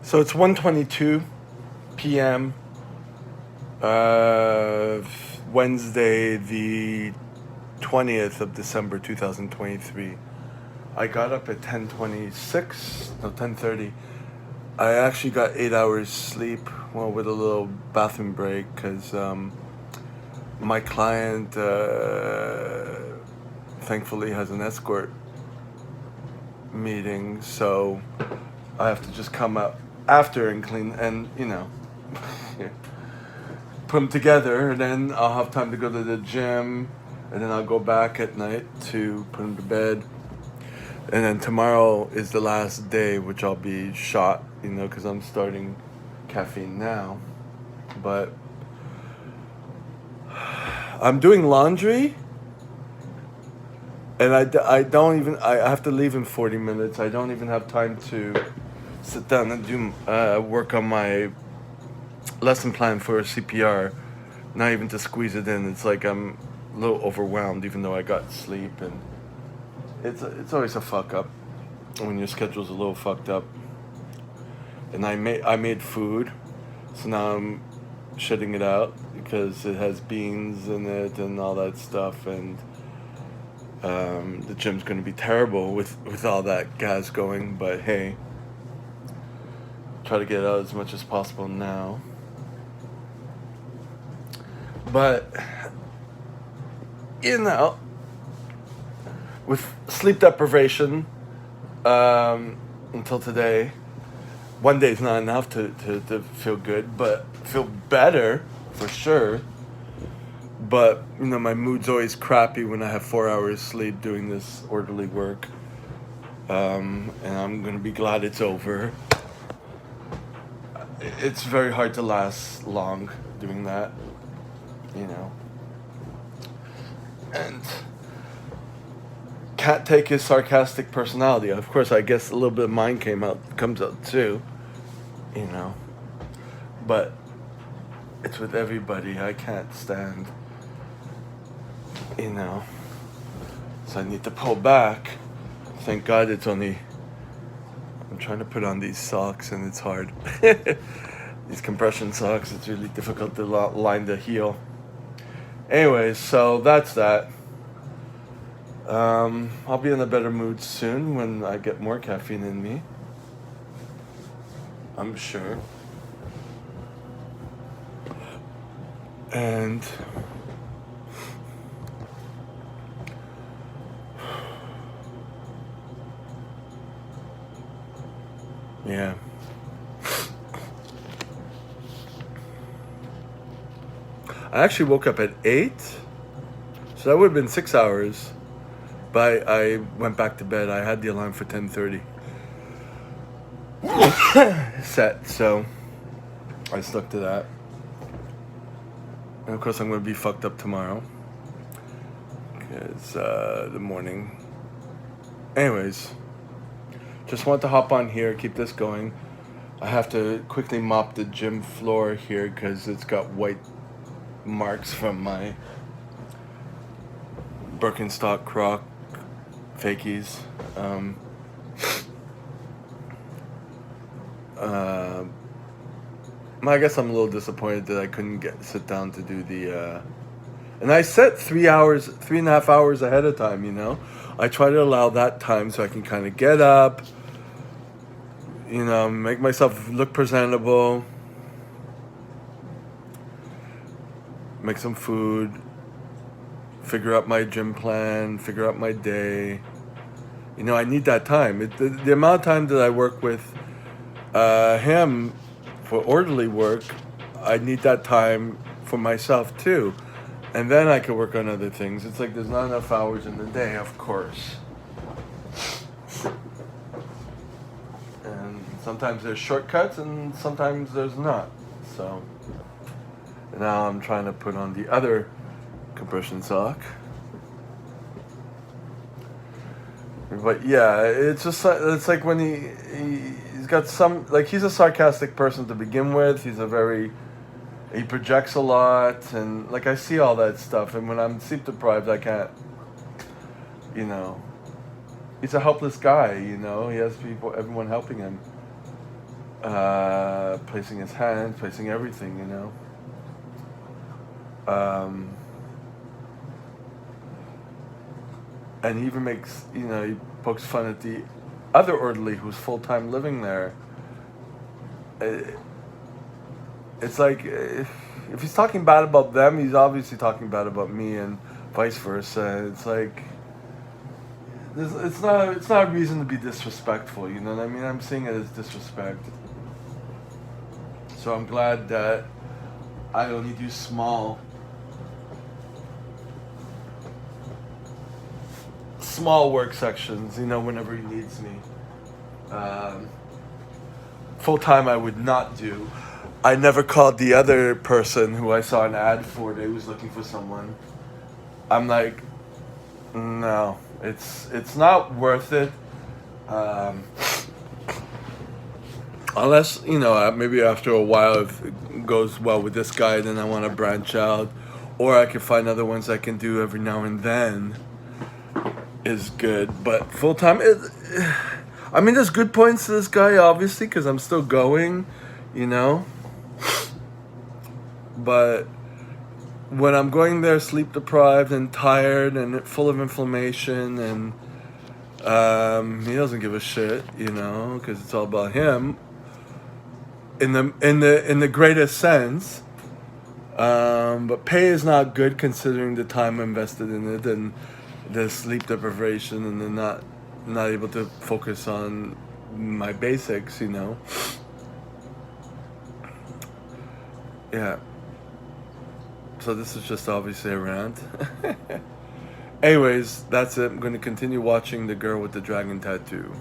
So it's 1:22 p.m. Uh, Wednesday, the 20th of December, 2023. I got up at 10:26, no, 10:30. I actually got 8 hours sleep, well, with a little bathroom break, because my client, thankfully, has an escort meeting, so I have to just come up after and clean and, put them together, and then I'll have time to go to the gym, and then I'll go back at night to put them to bed. And then tomorrow is the last day, which I'll be shot, because I'm starting caffeine now. But I'm doing laundry, and I don't even, I have to leave in 40 minutes. I don't even have time to sit down and do work on my lesson plan for CPR. Not even to squeeze it in. It's like I'm a little overwhelmed, even though I got sleep, and it's always a fuck up when your schedule's a little fucked up. And I made food, so now I'm shitting it out because it has beans in it and all that stuff, and the gym's going to be terrible with all that gas going. But hey, try to get out as much as possible now. But with sleep deprivation, until today, one day is not enough to feel good, but feel better for sure. But my mood's always crappy when I have 4 hours sleep doing this orderly work, and I'm gonna be glad it's over. It's very hard to last long doing that, and can't take his sarcastic personality. Of course, I guess a little bit of mine comes out too, but it's with everybody. I can't stand, so I need to pull back. Thank God I'm trying to put on these socks, and it's hard. These compression socks, it's really difficult to line the heel. Anyways, so that's that. I'll be in a better mood soon when I get more caffeine in me, I'm sure. And yeah. I actually woke up at 8, so that would have been 6 hours. But I went back to bed. I had the alarm for 10:30 set, so I stuck to that. And of course, I'm going to be fucked up tomorrow because the morning. Anyways, just want to hop on here, keep this going. I have to quickly mop the gym floor here because it's got white marks from my Birkenstock Croc fakies. I guess I'm a little disappointed that I couldn't sit down to do the and I set 3.5 hours ahead of time, I try to allow that time so I can kind of get up, make myself look presentable, make some food, figure out my gym plan, figure out my day. I need that time. The amount of time that I work with him for orderly work, I need that time for myself too. And then I can work on other things. It's like there's not enough hours in the day, of course. And sometimes there's shortcuts and sometimes there's not. So now I'm trying to put on the other compression sock. But yeah, it's like when he's got some, like, he's a sarcastic person to begin with. He projects a lot, and like I see all that stuff, and when I'm sleep deprived, I can't, he's a helpless guy, he has everyone helping him. placing his hands, placing everything, you know. And he even makes, you know, he pokes fun at the other orderly who's full-time living there. It's like, if he's talking bad about them, he's obviously talking bad about me, and vice versa. It's like, it's not a reason to be disrespectful, you know what I mean? I'm seeing it as disrespect. So I'm glad that I only do small work sections, you know, whenever he needs me. Full time I would not do. I never called the other person who I saw an ad for that was looking for someone. I'm like, no, it's not worth it. Unless, you know, maybe after a while, if it goes well with this guy, then I want to branch out, or I can find other ones I can do every now and then. Is good, but full time. I mean, there's good points to this guy, obviously, because I'm still going, you know. But when I'm going there, sleep deprived and tired and full of inflammation, and he doesn't give a shit, you know, because it's all about him. In the greatest sense, but pay is not good considering the time invested in it and the sleep deprivation, and then not able to focus on my basics, you know. Yeah. So this is just obviously a rant. Anyways, that's it. I'm going to continue watching The Girl with the Dragon Tattoo.